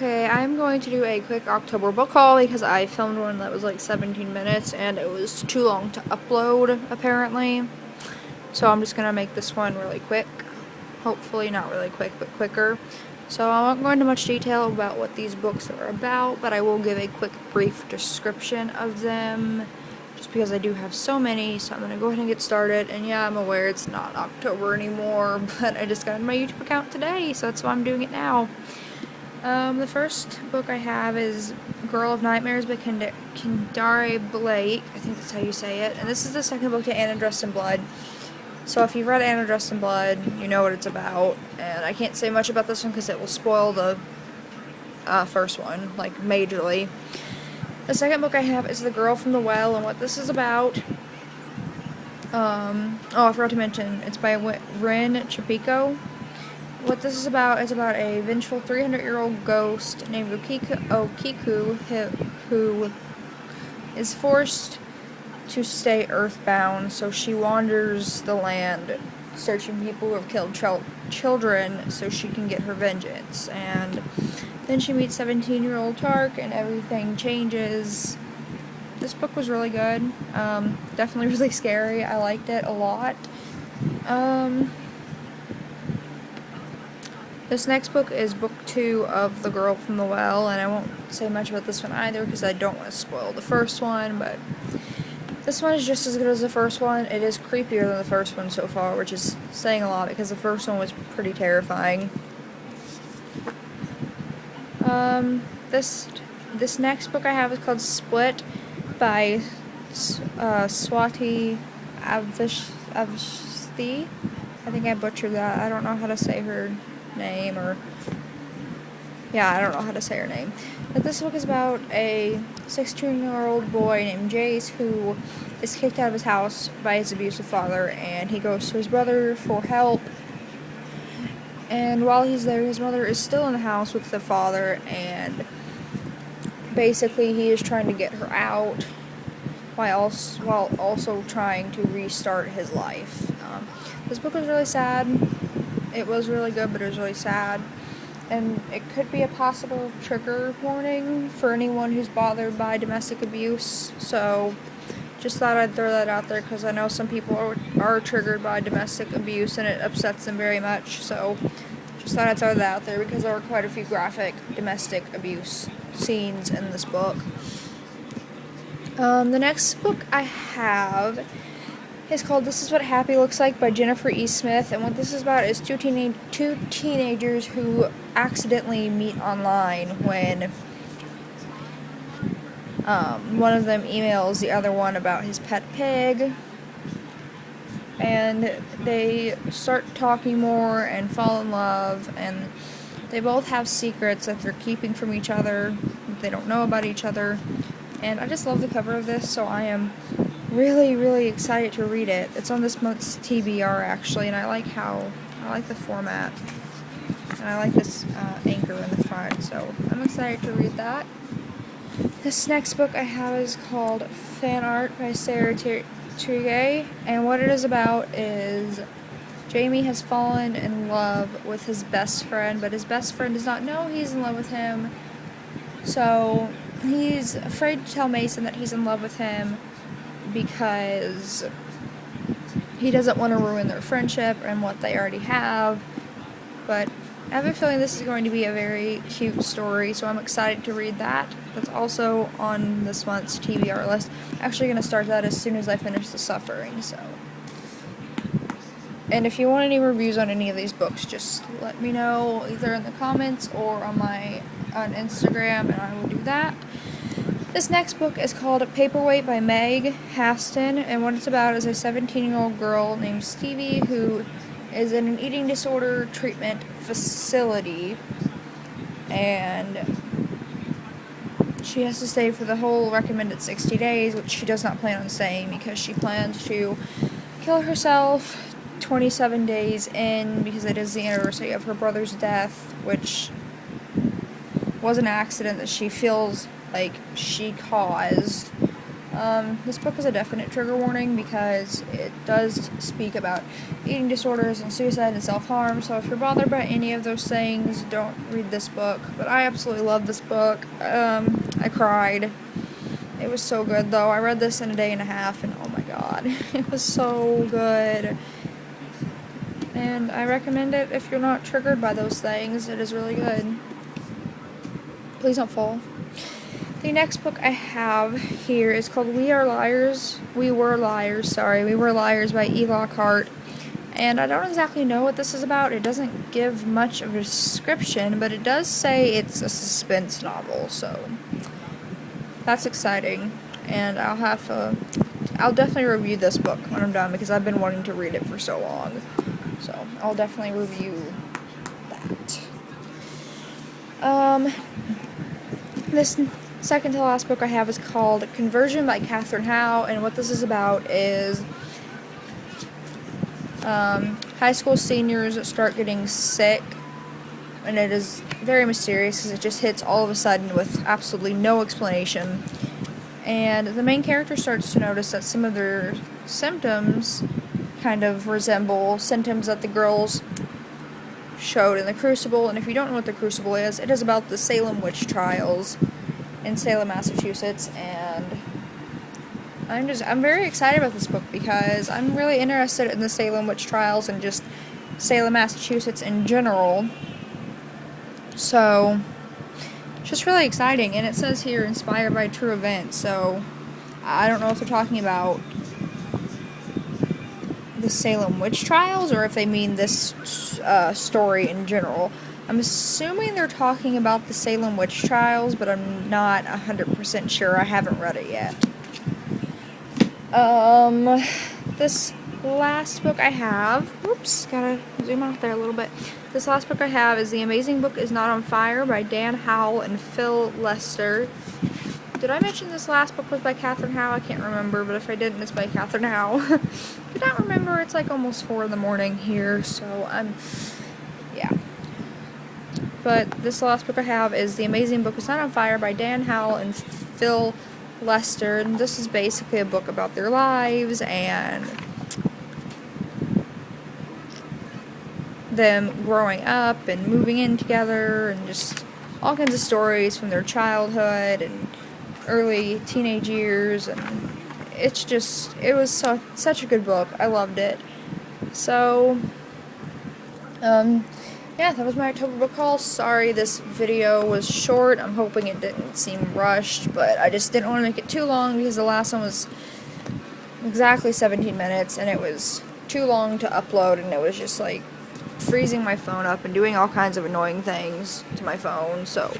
Okay, I'm going to do a quick October book haul because I filmed one that was like 17 minutes and it was too long to upload, apparently. So I'm just going to make this one really quick. Hopefully not really quick, but quicker. So I won't go into much detail about what these books are about, but I will give a quick brief description of them. Just because I do have so many, so I'm going to go ahead and get started. And yeah, I'm aware it's not October anymore, but I just got in my YouTube account today, so that's why I'm doing it now. The first book I have is Girl of Nightmares by Kendare Blake. I think that's how you say it. And this is the second book to Anna Dressed in Blood. So if you've read Anna Dressed in Blood, you know what it's about. And I can't say much about this one because it will spoil the first one, like majorly. The second book I have is The Girl from the Well, and what this is about. I forgot to mention, it's by Rin Chipico. What this is about a vengeful 300-year-old ghost named Okiku who is forced to stay earthbound, so she wanders the land searching people who have killed children so she can get her vengeance. And then she meets 17-year-old Tark and everything changes. This book was really good. Definitely really scary. I liked it a lot. This next book is book 2 of The Girl from the Well, and I won't say much about this one either because I don't want to spoil the first one, but this one is just as good as the first one. It is creepier than the first one so far, which is saying a lot because the first one was pretty terrifying. This next book I have is called Split by Swati Avishthi. I think I butchered that. I don't know how to say her name, I don't know how to say her name. But this book is about a 16-year-old boy named Jace who is kicked out of his house by his abusive father, and he goes to his brother for help. And while he's there, his mother is still in the house with the father, and basically he is trying to get her out while also trying to restart his life. This book was really sad. It was really good, but it was really sad. And it could be a possible trigger warning for anyone who's bothered by domestic abuse. So, just thought I'd throw that out there because I know some people are triggered by domestic abuse and it upsets them very much. So, just thought I'd throw that out there because there were quite a few graphic domestic abuse scenes in this book. The next book I have is called This Is What Happy Looks Like by Jennifer E. Smith, and what this is about is two teenagers who accidentally meet online when one of them emails the other one about his pet pig, and they start talking more and fall in love, and they both have secrets that they're keeping from each other, that they don't know about each other, and I just love the cover of this, so I am really, really excited to read it. It's on this month's TBR, actually, and I like the format, and I like this anchor in the front, so I'm excited to read that. This next book I have is called Fan Art by Sarah Trigay, and what it is about is Jamie has fallen in love with his best friend, but his best friend does not know he's in love with him, so he's afraid to tell Mason that he's in love with him because he doesn't want to ruin their friendship and what they already have. But I have a feeling this is going to be a very cute story, so I'm excited to read that. That's also on this month's TBR list. I'm actually going to start that as soon as I finish The Suffering, so. And if you want any reviews on any of these books, just let me know either in the comments or on Instagram, and I will do that. This next book is called Paperweight by Meg Haston, and what it's about is a 17-year-old girl named Stevie who is in an eating disorder treatment facility, and she has to stay for the whole recommended 60 days, which she does not plan on staying because she plans to kill herself 27 days in because it is the anniversary of her brother's death, which was an accident that she feels like she caused, This book is a definite trigger warning because it does speak about eating disorders and suicide and self-harm, so if you're bothered by any of those things, don't read this book. But I absolutely love this book. I cried. It was so good, though. I read this in a day and a half, and oh my god, it was so good. And I recommend it if you're not triggered by those things. It is really good. Please don't fall. The next book I have here is called We Were Liars by E. Lockhart. And I don't exactly know what this is about. It doesn't give much of a description, but it does say it's a suspense novel, so that's exciting. And I'll definitely review this book when I'm done because I've been wanting to read it for so long. So I'll definitely review that. This second to last book I have is called Conversion by Katherine Howe, and what this is about is high school seniors start getting sick, and it is very mysterious because it just hits all of a sudden with absolutely no explanation. And the main character starts to notice that some of their symptoms kind of resemble symptoms that the girls showed in the Crucible. And if you don't know what the Crucible is, it is about the Salem witch trials in Salem, Massachusetts. And I'm very excited about this book because I'm really interested in the Salem witch trials and just Salem, Massachusetts in general. So it's just really exciting. And it says here inspired by true events, so I don't know if they're talking about the Salem witch trials or if they mean this story in general. I'm assuming they're talking about the Salem witch trials, but I'm not 100% sure. I haven't read it yet. This last book I have, gotta zoom out there a little bit. This last book I have is The Amazing Book Is Not on Fire by Dan Howell and Phil Lester. Did I mention this last book was by Katherine Howe? I can't remember, but if I didn't, it's by Katherine Howe. Did not remember, it's like almost 4 in the morning here, so yeah. But this last book I have is The Amazing Book Is Not on Fire by Dan Howell and Phil Lester, and this is basically a book about their lives and them growing up and moving in together and just all kinds of stories from their childhood and early teenage years, and it was such a good book. I loved it. So yeah, that was my October book haul. Sorry this video was short. I'm hoping it didn't seem rushed, but I just didn't want to make it too long because the last one was exactly 17 minutes and it was too long to upload, and it was just like freezing my phone up and doing all kinds of annoying things to my phone. So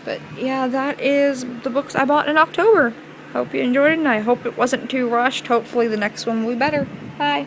but yeah, that is the books I bought in October. Hope you enjoyed it, and I hope it wasn't too rushed. Hopefully the next one will be better. Bye.